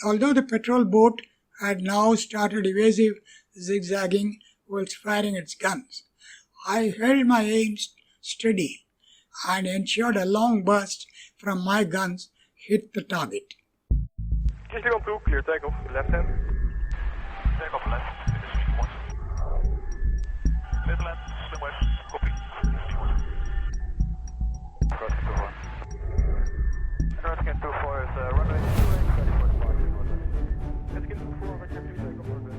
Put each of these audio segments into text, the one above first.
Although the patrol boat had now started evasive zigzagging whilst firing its guns, I held my aim steady and ensured a long burst from my guns hit the target. Q2, clear takeoff, left hand. Takeoff left, middle left, swim west, copy. Crossing 24. Crossing 24 is runway 28, ready for departure. Let's get 24 over here, takeoff order.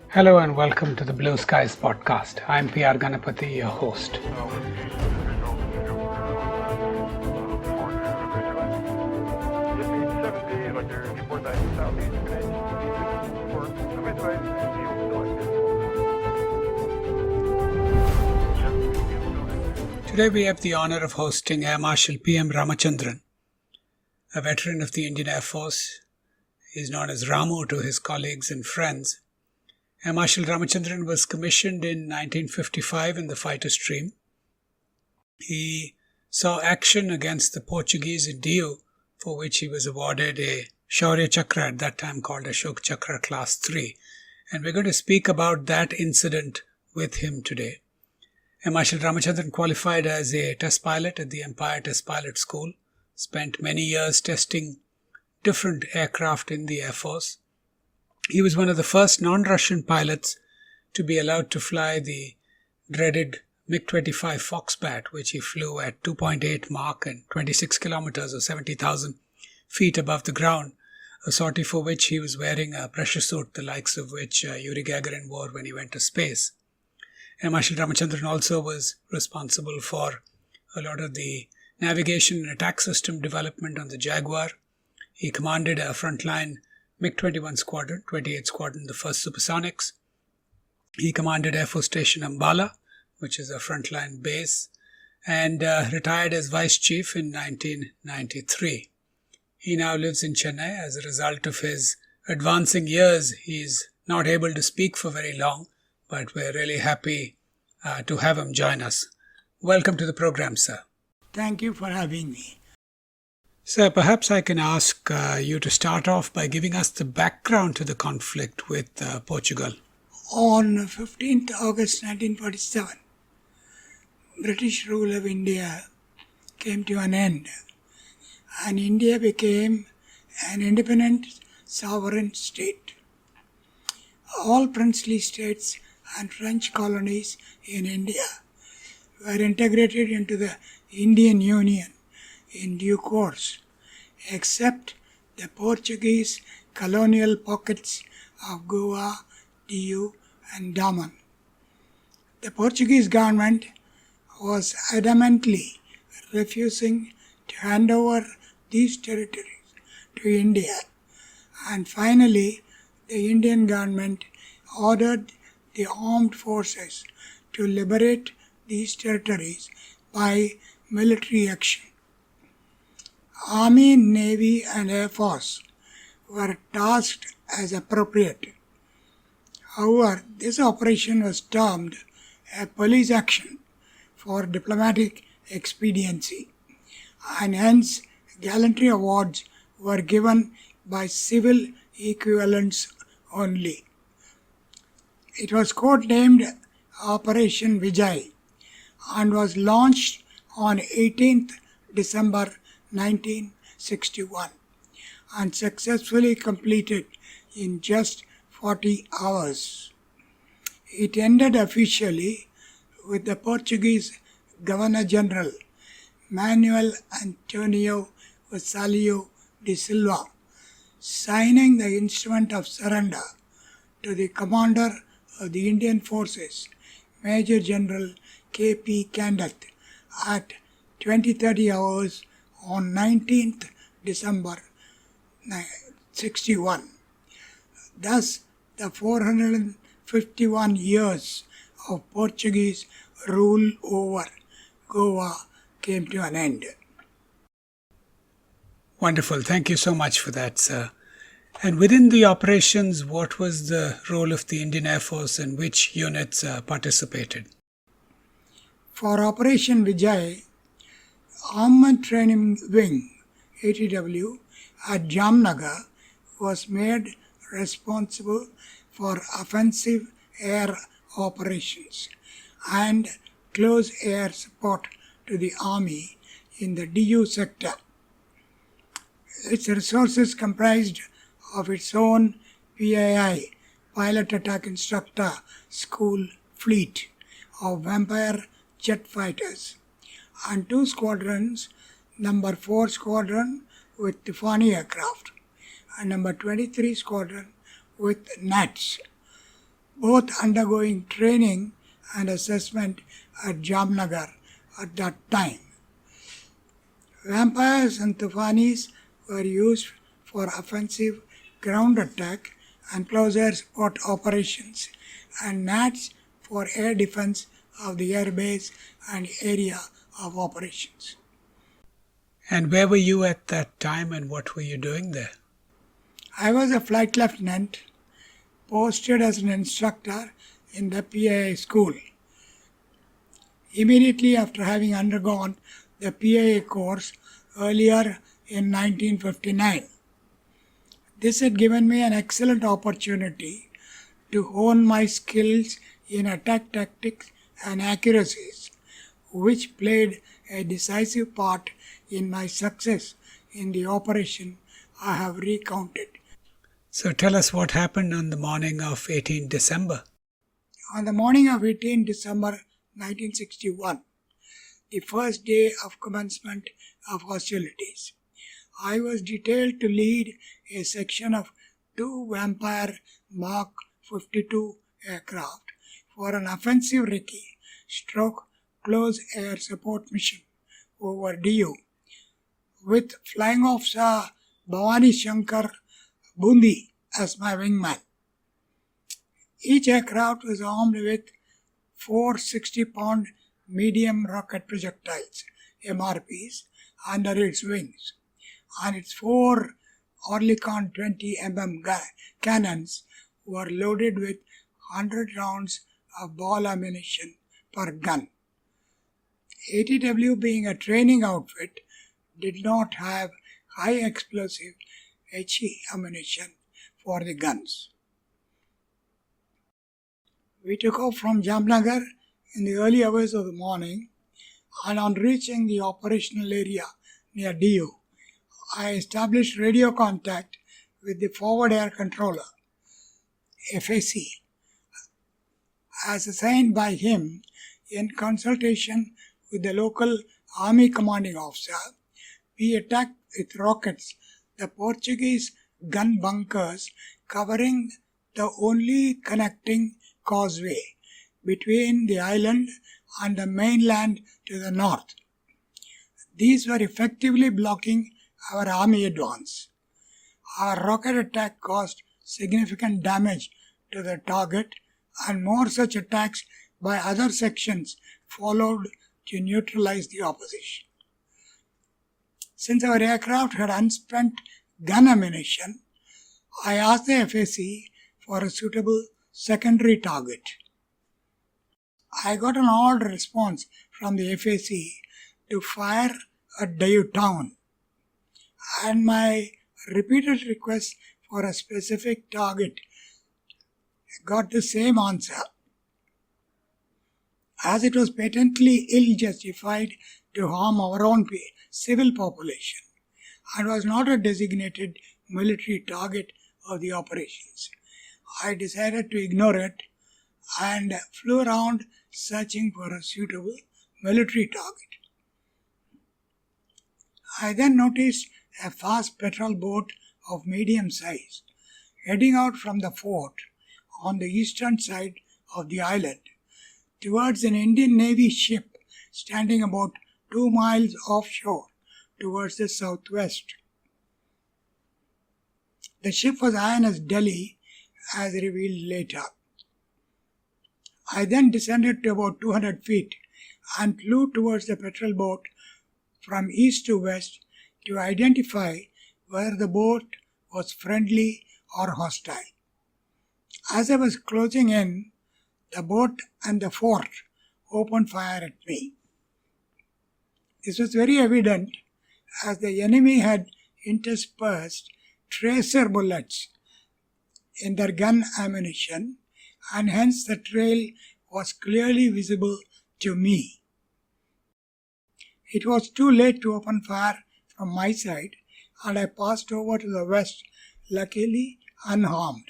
Hello and welcome to the Blueskies podcast. I'm PR Ganapathy, your host. Today we have the honor of hosting Air Marshal PM Ramachandran, a veteran of the Indian Air Force. He is known as Ramu to his colleagues and friends. Air Marshal Ramachandran was commissioned in 1955 in the fighter stream. He saw action against the Portuguese in Diu, for which he was awarded a Shaurya Chakra, at that time called Ashok Chakra Class 3. And we're going to speak about that incident with him today. Air Marshal Ramachandran qualified as a test pilot at the Empire Test Pilot School, spent many years testing different aircraft in the Air Force. He was one of the first non-Russian pilots to be allowed to fly the dreaded MiG-25 Foxbat, which he flew at 2.8 Mach and 26 kilometers or 70,000 feet above the ground, a sortie for which he was wearing a pressure suit, the likes of which Yuri Gagarin wore when he went to space. Air Marshal Ramachandran also was responsible for a lot of the navigation and attack system development on the Jaguar. He commanded a frontline MiG-21 Squadron, 28th Squadron, the 1st Supersonics. He commanded Air Force Station Ambala, which is a frontline base, and retired as Vice Chief in 1993. He now lives in Chennai. As a result of his advancing years, he's not able to speak for very long, but we're really happy to have him join us. Welcome to the program, sir. Thank you for having me. Sir, perhaps I can ask you to start off by giving us the background to the conflict with Portugal. On 15th August 1947, British rule of India came to an end and India became an independent sovereign state. All princely states and French colonies in India were integrated into the Indian Union in due course, except the Portuguese colonial pockets of Goa, Diu and Daman. The Portuguese government was adamantly refusing to hand over these territories to India, and finally the Indian government ordered the armed forces to liberate these territories by military action. Army, Navy and Air Force were tasked as appropriate. However, this operation was termed a police action for diplomatic expediency, and hence gallantry awards were given by civil equivalents only. It was codenamed Operation Vijay and was launched on 18th December 1961 and successfully completed in just 40 hours. It ended officially with the Portuguese Governor-General Manuel Antonio Vassalio de Silva signing the instrument of surrender to the commander of the Indian forces, Major General K.P. Kandat, at 20:30 hours on 19th December 61. Thus, the 451 years of Portuguese rule over Goa came to an end. Wonderful. Thank you so much for that, sir. And within the operations, what was the role of the Indian Air Force and which units participated? For Operation Vijay, Armored Training Wing (ATW) at Jamnagar was made responsible for offensive air operations and close air support to the Army in the DU sector. Its resources comprised of its own PAI, Pilot Attack Instructor School fleet of Vampire jet fighters, and 2 squadrons, number 4 Squadron with Tiffany aircraft and number 23 Squadron with Nats, both undergoing training and assessment at Jamnagar at that time. Vampires and Tiffany's were used for offensive ground attack and close air support operations, and Nats for air defense of the airbase and area of operations. And where were you at that time and what were you doing there? I was a flight lieutenant posted as an instructor in the PAA school. Immediately after having undergone the PAA course earlier in 1959. This had given me an excellent opportunity to hone my skills in attack tactics and accuracies, which played a decisive part in my success in the operation I have recounted. So tell us what happened on the morning of 18 December. On the morning of 18 December 1961, the first day of commencement of hostilities, I was detailed to lead a section of 2 Vampire Mark 52 aircraft for an offensive recce close air support mission over DU, with Flying Officer Bhavani Shankar Bundi as my wingman. Each aircraft was armed with 4 60-pound medium rocket projectiles, MRPs, under its wings, and its 4 Oerlikon 20 mm cannons were loaded with 100 rounds of ball ammunition per gun. ATW, being a training outfit, did not have high explosive HE ammunition for the guns. We took off from Jamnagar in the early hours of the morning, and on reaching the operational area near DU, I established radio contact with the Forward Air Controller, FAC, as assigned by him in consultation with the local Army commanding officer. We attacked with rockets the Portuguese gun bunkers covering the only connecting causeway between the island and the mainland to the north. These were effectively blocking our army advance. Our rocket attack caused significant damage to the target, and more such attacks by other sections followed to neutralize the opposition. Since our aircraft had unspent gun ammunition, I asked the FAC for a suitable secondary target. I got an odd response from the FAC to fire at Dayu town, and my repeated request for a specific target got the same answer, as it was patently ill-justified to harm our own civil population and was not a designated military target of the operations. I decided to ignore it and flew around searching for a suitable military target. I then noticed a fast patrol boat of medium size heading out from the fort on the eastern side of the island towards an Indian Navy ship standing about 2 miles offshore towards the southwest. The ship was INS Delhi, as revealed later. I then descended to about 200 feet and flew towards the patrol boat from east to west to identify whether the boat was friendly or hostile. As I was closing in, the boat and the fort opened fire at me. This was very evident as the enemy had interspersed tracer bullets in their gun ammunition, and hence the trail was clearly visible to me. It was too late to open fire from my side, and I passed over to the west, luckily unharmed.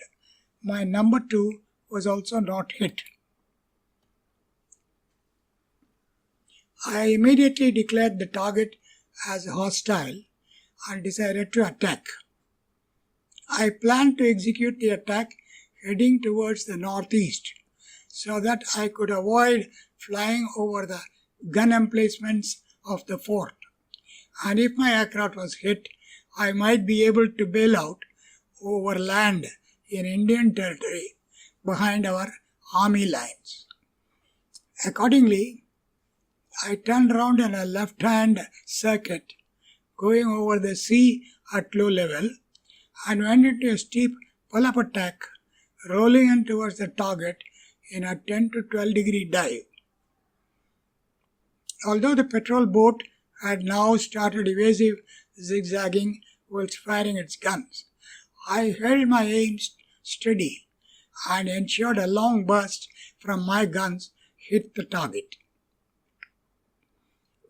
My number 2 was also not hit. I immediately declared the target as hostile and decided to attack. I planned to execute the attack heading towards the northeast so that I could avoid flying over the gun emplacements of the fort, and if my aircraft was hit, I might be able to bail out over land in Indian territory behind our army lines. Accordingly, I turned round in a left-hand circuit, going over the sea at low level, and went into a steep pull-up attack, rolling in towards the target in a 10 to 12 degree dive. Although the patrol boat had now started evasive zigzagging whilst firing its guns, I held my aim steady and ensured a long burst from my guns hit the target.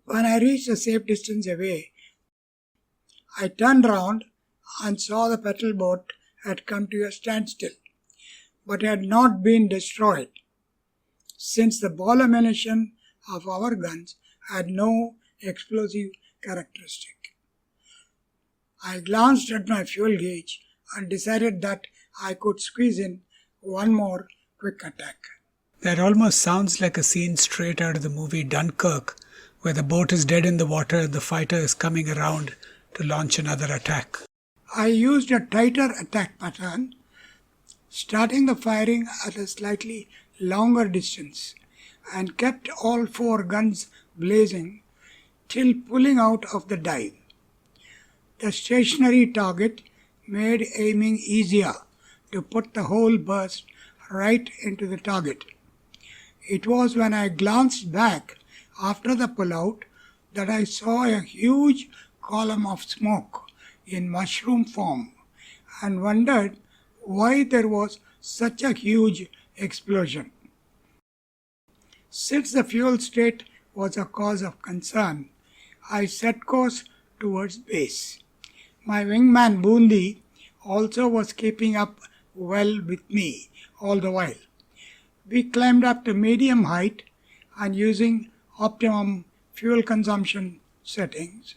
When I reached a safe distance away, I turned round and saw the patrol boat had come to a standstill, but had not been destroyed, since the ball ammunition of our guns had no explosive characteristic. I glanced at my fuel gauge and decided that I could squeeze in one more quick attack. That almost sounds like a scene straight out of the movie Dunkirk, where the boat is dead in the water and the fighter is coming around to launch another attack. I used a tighter attack pattern, starting the firing at a slightly longer distance, and kept all 4 guns blazing till pulling out of the dive. The stationary target made aiming easier to put the whole burst right into the target. It was when I glanced back after the pullout that I saw a huge column of smoke in mushroom form and wondered why there was such a huge explosion. Since the fuel state was a cause of concern, I set course towards base. My wingman Bundi also was keeping up well with me all the while. We climbed up to medium height and, using optimum fuel consumption settings,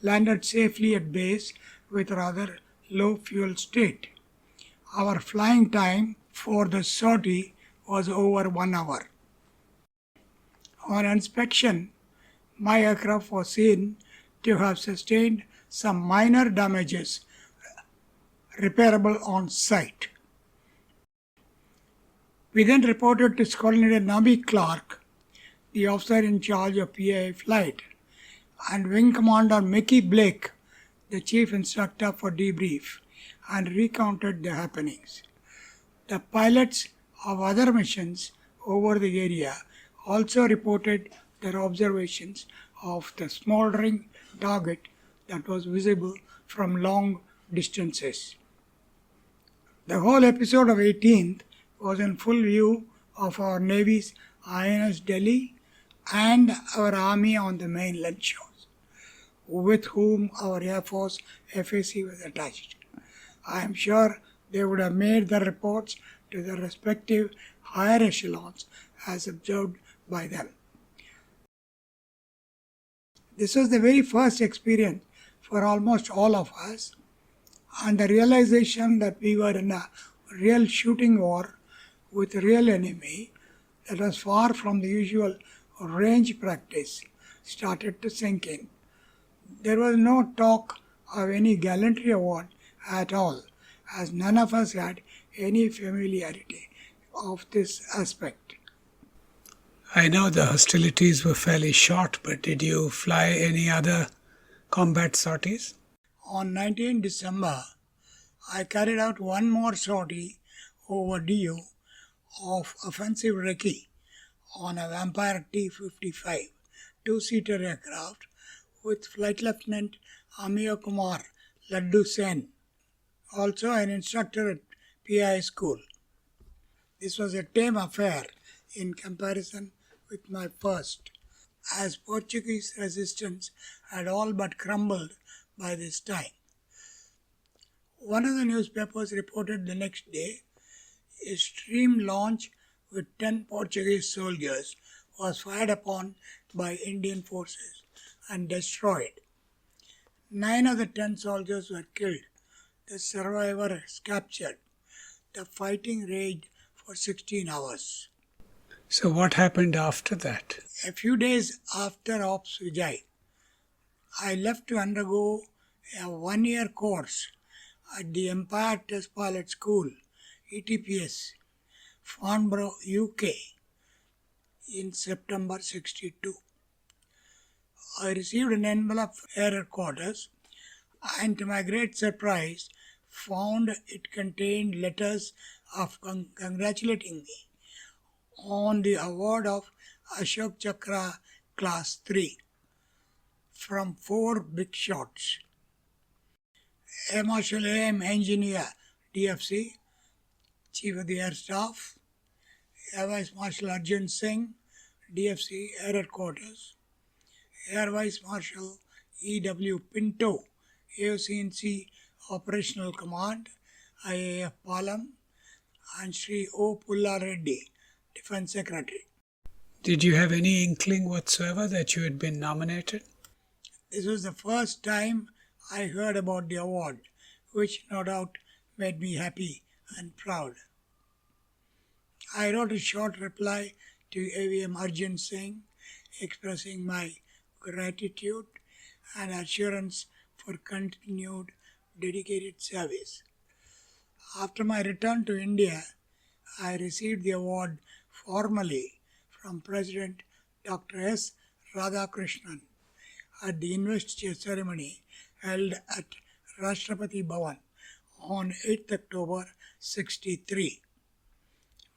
landed safely at base with rather low fuel state. Our flying time for the sortie was over 1 hour. On inspection, my aircraft was seen to have sustained some minor damages repairable on site. We then reported to Squadron Leader Nabi Clark, the officer in charge of PAI flight, and Wing Commander Mickey Blake, the chief instructor, for debrief, and recounted the happenings. The pilots of other missions over the area also reported their observations of the smoldering target that was visible from long distances. The whole episode of 18th was in full view of our Navy's INS Delhi and our Army on the mainland shores, with whom our Air Force FAC was attached. I am sure they would have made the reports to the respective higher echelons as observed by them. This was the very first experience for almost all of us, and the realization that we were in a real shooting war with a real enemy that was far from the usual range practice started to sink in. There was no talk of any gallantry award at all, as none of us had any familiarity of this aspect. I know the hostilities were fairly short, but did you fly any other combat sorties? On 19 December, I carried out one more sortie over Dio of offensive recce on a Vampire T-55 two-seater aircraft with Flight Lieutenant Amiya Kumar Laddu Sen, also an instructor at PI school. This was a tame affair in comparison with my first, as Portuguese resistance had all but crumbled by this time. One of the newspapers reported the next day a stream launch with 10 Portuguese soldiers was fired upon by Indian forces and destroyed. 9 of the 10 soldiers were killed. The survivor was captured. The fighting raged for 16 hours. So what happened after that? A few days after Ops Vijay, I left to undergo a one-year course at the Empire Test Pilot School, ETPS, Farnborough, UK, in September 62. I received an envelope from Air Headquarters and to my great surprise found it contained letters of congratulating me on the award of Ashok Chakra Class 3 from 4 big shots: Air Marshal AM Engineer, DFC, Chief of the Air Staff; Air Vice Marshal Arjun Singh, DFC, Air Headquarters; Air Vice Marshal E.W. Pinto, AOC&C Operational Command, IAF Palam; and Sri O. Pulla Reddy, Defence Secretary. Did you have any inkling whatsoever that you had been nominated? This was the first time I heard about the award, which no doubt made me happy and proud. I wrote a short reply to AVM Arjun Singh expressing my gratitude and assurance for continued dedicated service. After my return to India, I received the award formally from President Dr. S. Radhakrishnan at the investiture ceremony held at Rashtrapati Bhavan on 8th October 63.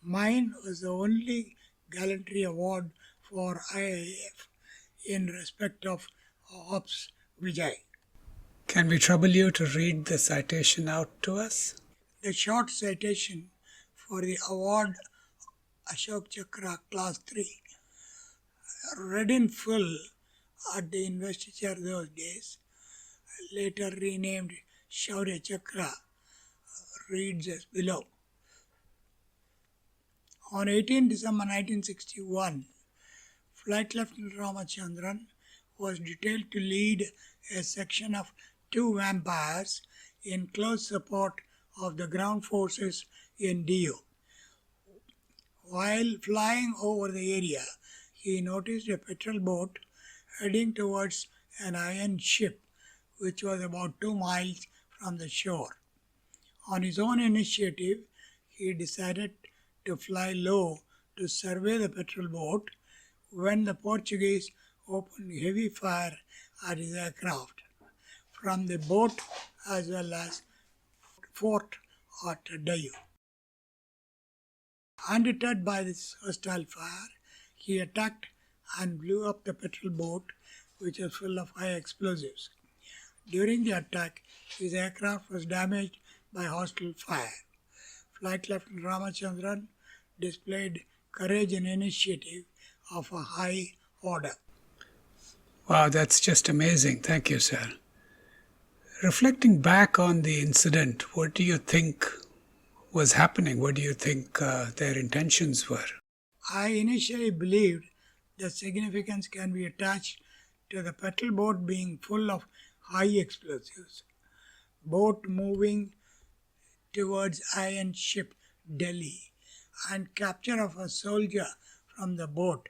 Mine was the only gallantry award for IAF in respect of Ops Vijay. Can we trouble you to read the citation out to us? The short citation for the award Ashok Chakra Class 3, read in full at the investiture those days, later renamed Shaurya Chakra, reads as below. On 18 December 1961, Flight Lieutenant Ramachandran was detailed to lead a section of 2 Vampires in close support of the ground forces in Dio. While flying over the area, he noticed a patrol boat heading towards an iron ship which was about 2 miles from the shore. On his own initiative, he decided to fly low to survey the patrol boat when the Portuguese opened heavy fire at his aircraft from the boat as well as fort at Dio. Undeterred by this hostile fire, he attacked and blew up the patrol boat, which was full of high explosives. During the attack, his aircraft was damaged by hostile fire. Flight Lieutenant Ramachandran displayed courage and initiative of a high order. Wow, that's just amazing. Thank you, sir. Reflecting back on the incident, what do you think was happening? What do you think their intentions were? I initially believed the significance can be attached to the patrol boat being full of high explosives, boat moving towards iron ship Delhi, and capture of a soldier from the boat.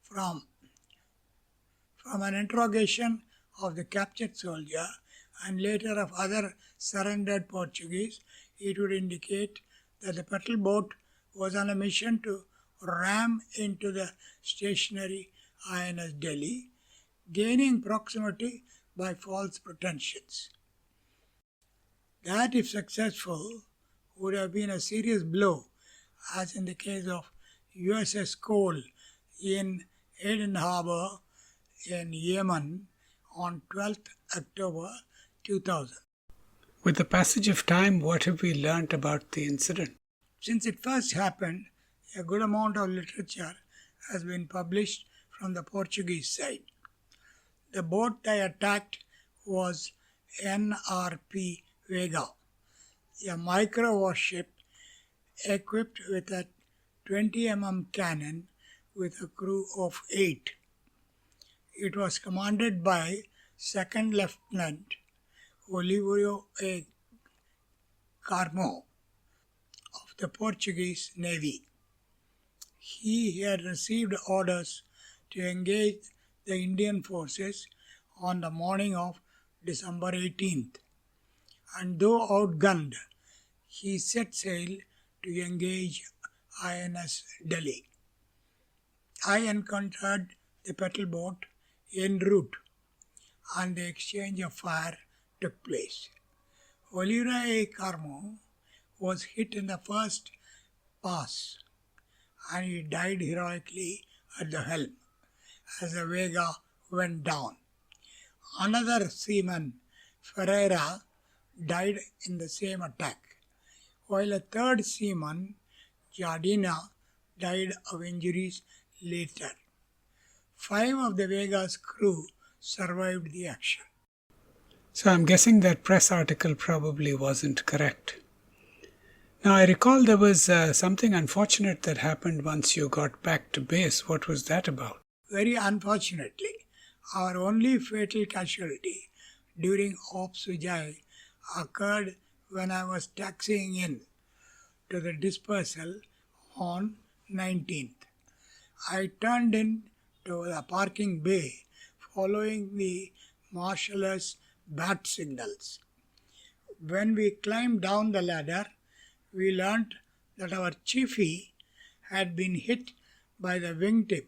From an interrogation of the captured soldier and later of other surrendered Portuguese, it would indicate that the patrol boat was on a mission to ram into the stationary INS Delhi, gaining proximity by false pretensions. That, if successful, would have been a serious blow, as in the case of USS Cole in Aden Harbor in Yemen on 12th October 2000. With the passage of time, what have we learnt about the incident? Since it first happened, a good amount of literature has been published from the Portuguese side. The boat they attacked was NRP Vega, a micro warship equipped with a 20 mm cannon with a crew of 8. It was commanded by Second Lieutenant Oliveira A. Carmo of the Portuguese Navy. He had received orders to engage the Indian forces on the morning of December 18th, and though outgunned, he set sail to engage INS Delhi. I encountered the patrol boat en route, and the exchange of fire took place. Oliveira A. Carmo was hit in the first pass, and he died heroically at the helm as the Vega went down. Another seaman, Ferreira, died in the same attack, while a third seaman, Jardina, died of injuries later. 5 of the Vega's crew survived the action. So I'm guessing that press article probably wasn't correct. Now I recall there was something unfortunate that happened once you got back to base. What was that about? Very unfortunately, our only fatal casualty during Ops Vijay occurred when I was taxiing in to the dispersal on 19th. I turned in to the parking bay following the Marshal's bat signals. When we climbed down the ladder, we learnt that our chiefy had been hit by the wingtip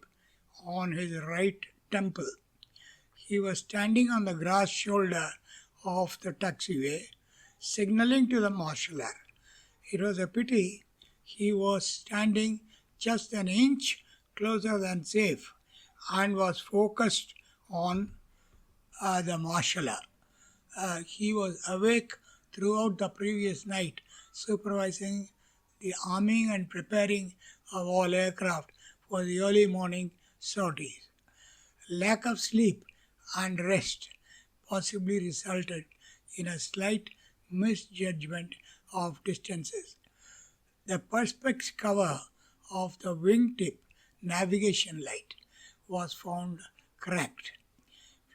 on his right temple. He was standing on the grass shoulder of the taxiway, signaling to the marshaller. It was a pity he was standing just an inch closer than safe and was focused on the marshaller. He was awake throughout the previous night, supervising the arming and preparing of all aircraft for the early morning sorties. Lack of sleep and rest possibly resulted in a slight misjudgment of distances. The perspex cover of the wingtip navigation light was found cracked.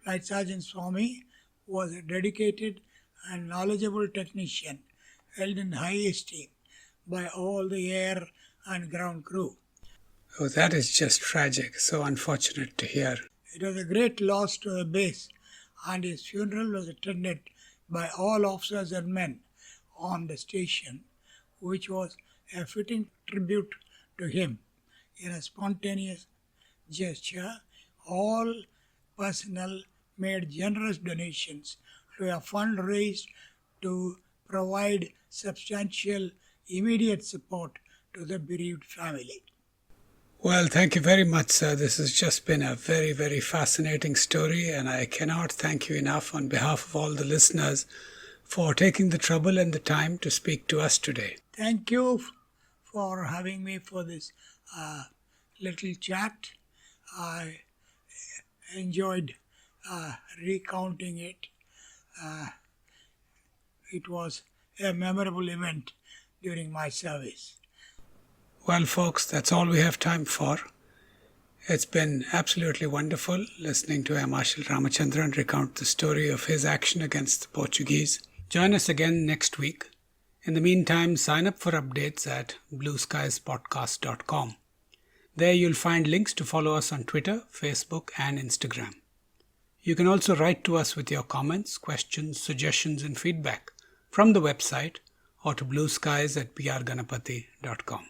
Flight Sergeant Swami was a dedicated and knowledgeable technician held in high esteem by all the air and ground crew. Oh, that is just tragic. So unfortunate to hear. It was a great loss to the base, and his funeral was attended by all officers and men on the station, which was a fitting tribute to him. In a spontaneous gesture, all personnel made generous donations to a fund raised to provide substantial immediate support to the bereaved family. Well, thank you very much, sir. This has just been a very, very fascinating story, and I cannot thank you enough on behalf of all the listeners for taking the trouble and the time to speak to us today. Thank you for having me for this little chat. I enjoyed recounting it. It was a memorable event during my service. Well, folks, that's all we have time for. It's been absolutely wonderful listening to Marshal Ramachandran recount the story of his action against the Portuguese. Join us again next week. In the meantime, sign up for updates at blueskiespodcast.com. There you'll find links to follow us on Twitter, Facebook, and Instagram. You can also write to us with your comments, questions, suggestions, and feedback from the website or to blueskies@prganapati.com.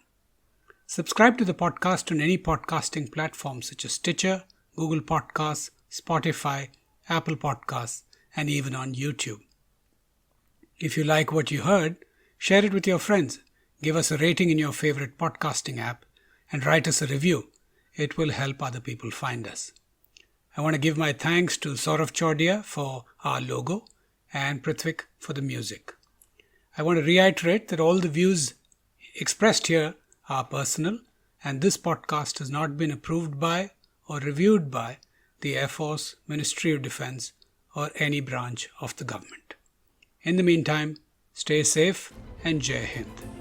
Subscribe to the podcast on any podcasting platform such as Stitcher, Google Podcasts, Spotify, Apple Podcasts, and even on YouTube. If you like what you heard, share it with your friends. Give us a rating in your favorite podcasting app and write us a review. It will help other people find us. I want to give my thanks to Saurav Chordia for our logo and Prithvik for the music. I want to reiterate that all the views expressed here are personal, and this podcast has not been approved by or reviewed by the Air Force, Ministry of Defense, or any branch of the government. In the meantime, stay safe and Jai Hind.